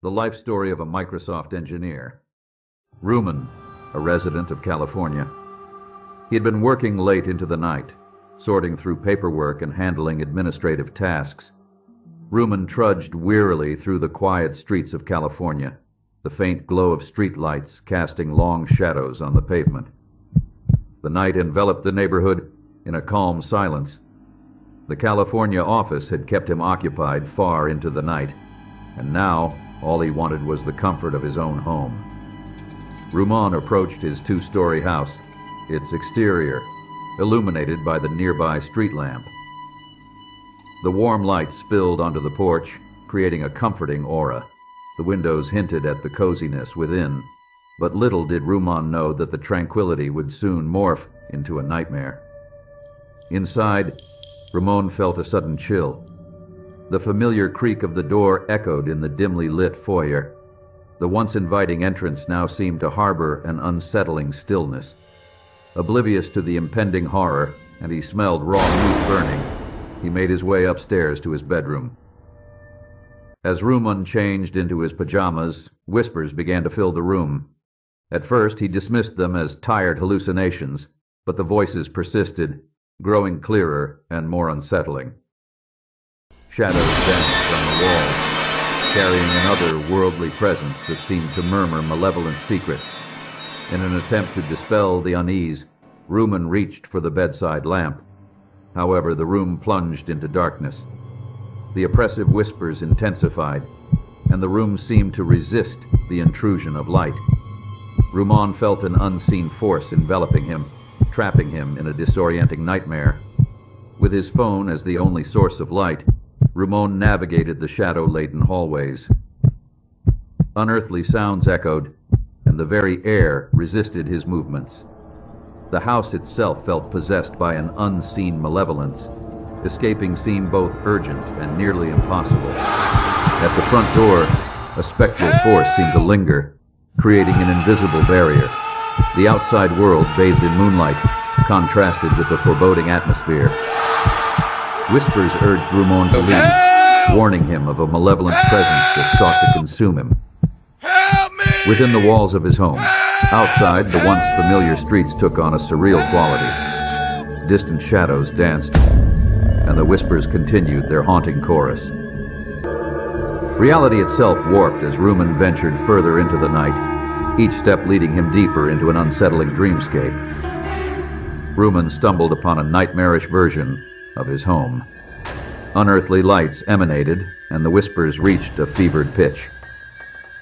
The life story of a Microsoft engineer. Ruman, a resident of California. He had been working late into the night, sorting through paperwork and handling administrative tasks. Ruman trudged wearily through the quiet streets of California, the faint glow of streetlights casting long shadows on the pavement. The night enveloped the neighborhood in a calm silence. The California office had kept him occupied far into the night, and now all he wanted was the comfort of his own home. Ruman approached his two-story house, its exterior illuminated by the nearby street lamp. The warm light spilled onto the porch, creating a comforting aura. The windows hinted at the coziness within, but little did Ruman know that the tranquility would soon morph into a nightmare. Inside, Ruman felt a sudden chill. The familiar creak of the door echoed in the dimly lit foyer. The once inviting entrance now seemed to harbor an unsettling stillness. Oblivious to the impending horror, and he smelled raw meat burning, he made his way upstairs to his bedroom. As Ruman changed into his pajamas, whispers began to fill the room. At first he dismissed them as tired hallucinations, but the voices persisted, growing clearer and more unsettling. Shadows danced on the walls, carrying an otherworldly presence that seemed to murmur malevolent secrets. In an attempt to dispel the unease, Ruman reached for the bedside lamp. However, the room plunged into darkness. The oppressive whispers intensified, and the room seemed to resist the intrusion of light. Ruman felt an unseen force enveloping him, trapping him in a disorienting nightmare. With his phone as the only source of light, Ruman navigated the shadow-laden hallways. Unearthly sounds echoed, and the very air resisted his movements. The house itself felt possessed by an unseen malevolence. Escaping seemed both urgent and nearly impossible. At the front door, a spectral force seemed to linger, creating an invisible barrier. The outside world, bathed in moonlight, contrasted with the foreboding atmosphere. Whispers urged Ruman to leave, warning him of a malevolent presence that sought to consume him. Help me! Within the walls of his home, outside, the once familiar streets took on a surreal quality. Distant shadows danced, and the whispers continued their haunting chorus. Reality itself warped as Ruman ventured further into the night, each step leading him deeper into an unsettling dreamscape. Ruman stumbled upon a nightmarish version of his home. Unearthly lights emanated, and the whispers reached a fevered pitch.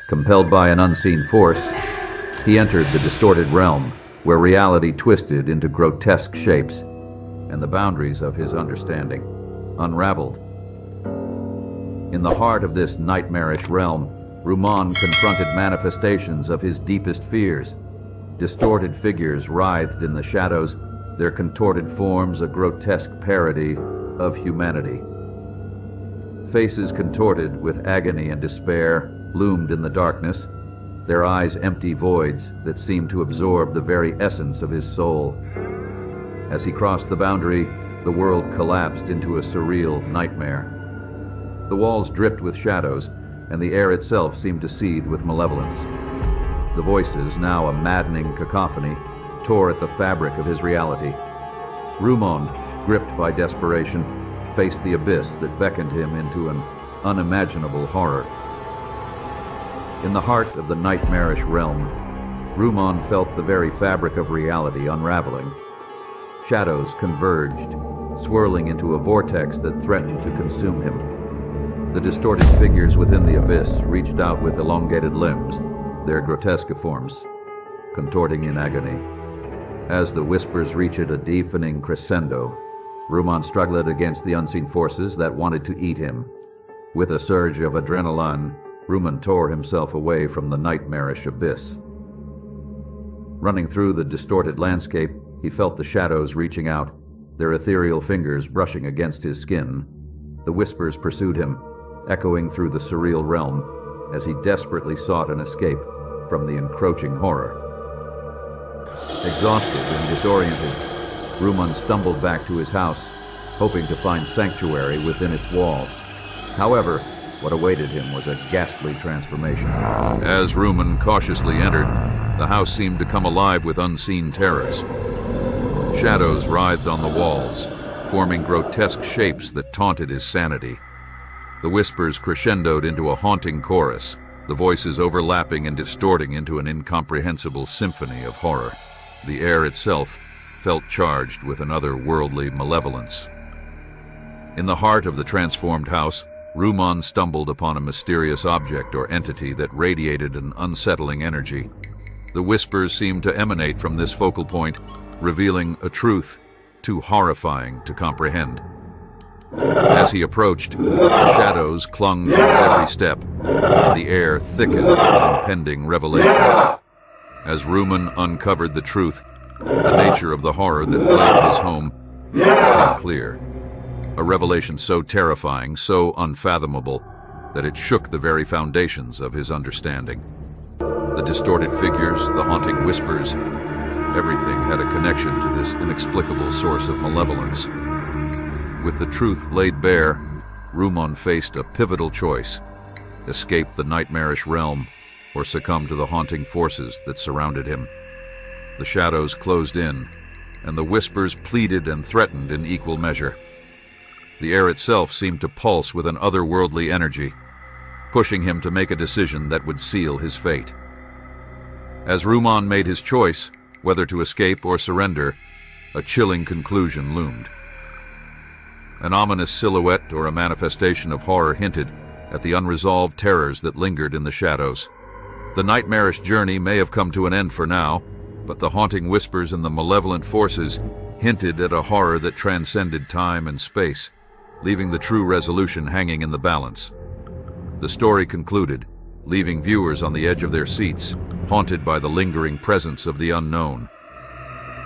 Compelled by an unseen force, he entered the distorted realm, where reality twisted into grotesque shapes, and the boundaries of his understanding unraveled. In the heart of this nightmarish realm, Ruman confronted manifestations of his deepest fears. Distorted figures writhed in the shadows, their contorted forms a grotesque parody of humanity. Faces contorted with agony and despair loomed in the darkness, their eyes empty voids that seemed to absorb the very essence of his soul. As he crossed the boundary, the world collapsed into a surreal nightmare. The walls dripped with shadows, and the air itself seemed to seethe with malevolence. The voices, now a maddening cacophony, tore at the fabric of his reality. Ruman, gripped by desperation, faced the abyss that beckoned him into an unimaginable horror. In the heart of the nightmarish realm, Ruman felt the very fabric of reality unraveling. Shadows converged, swirling into a vortex that threatened to consume him. The distorted figures within the abyss reached out with elongated limbs, their grotesque forms contorting in agony. As the whispers reached a deafening crescendo, Ruman struggled against the unseen forces that wanted to eat him. With a surge of adrenaline, Ruman tore himself away from the nightmarish abyss. Running through the distorted landscape, he felt the shadows reaching out, their ethereal fingers brushing against his skin. The whispers pursued him, echoing through the surreal realm as he desperately sought an escape from the encroaching horror. Exhausted and disoriented, Ruman stumbled back to his house, hoping to find sanctuary within its walls. However, What awaited him was a ghastly transformation. As Ruman cautiously entered, the house seemed to come alive with unseen terrors. Shadows writhed on the walls, forming grotesque shapes that taunted his sanity. The whispers crescendoed into a haunting chorus, the voices overlapping and distorting into an incomprehensible symphony of horror. The air itself felt charged with an otherworldly malevolence. In the heart of the transformed house, Ruman stumbled upon a mysterious object or entity that radiated an unsettling energy. The whispers seemed to emanate from this focal point, revealing a truth too horrifying to comprehend. As he approached, the shadows clung to his every step, and the air thickened with an impending revelation. As Ruman uncovered the truth, the nature of the horror that plagued his home became clear. A revelation so terrifying, so unfathomable, that it shook the very foundations of his understanding. The distorted figures, the haunting whispers, everything had a connection to this inexplicable source of malevolence. With the truth laid bare, Ruman faced a pivotal choice: escape the nightmarish realm or succumb to the haunting forces that surrounded him. The shadows closed in, and the whispers pleaded and threatened in equal measure. The air itself seemed to pulse with an otherworldly energy, pushing him to make a decision that would seal his fate. As Ruman made his choice, whether to escape or surrender, a chilling conclusion loomed. An ominous silhouette or a manifestation of horror hinted at the unresolved terrors that lingered in the shadows. The nightmarish journey may have come to an end for now, but the haunting whispers and the malevolent forces hinted at a horror that transcended time and space, leaving the true resolution hanging in the balance. The story concluded, leaving viewers on the edge of their seats, haunted by the lingering presence of the unknown.